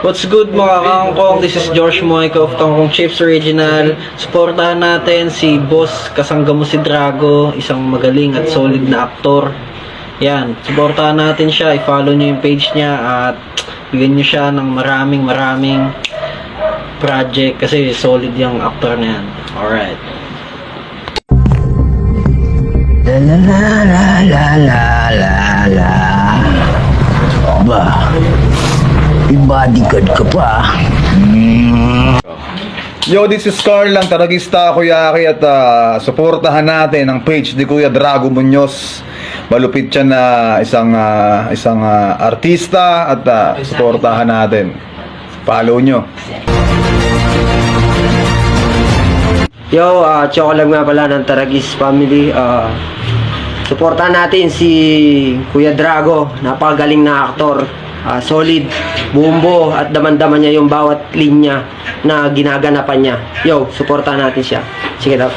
What's good mga kangkong? This is George Moico of Kangkong Chips Original. Suportahan natin si Boss kasangga mo si Drago, isang magaling at solid na aktor. Yan, suportahan natin siya, i-follow nyo yung page niya at bigyan nyo siya ng maraming project kasi solid yung aktor na yan. Alright. La la la la la la la. Ba, i-bodyguard ka pa. Yo, this is Carl lang, Taragista Kuyaki at suportahan natin ang page ni Kuya Drago Muñoz. Malupit siya na isang artista at suportahan natin. Follow nyo. Yo, Choco lang nga pala ng Taragis family. Suportahan natin si Kuya Drago, napakagaling na aktor. Solid, bumbo at daman-daman niya yung bawat linya na ginaganapan niya. Yo, suportahan natin siya. Check it out.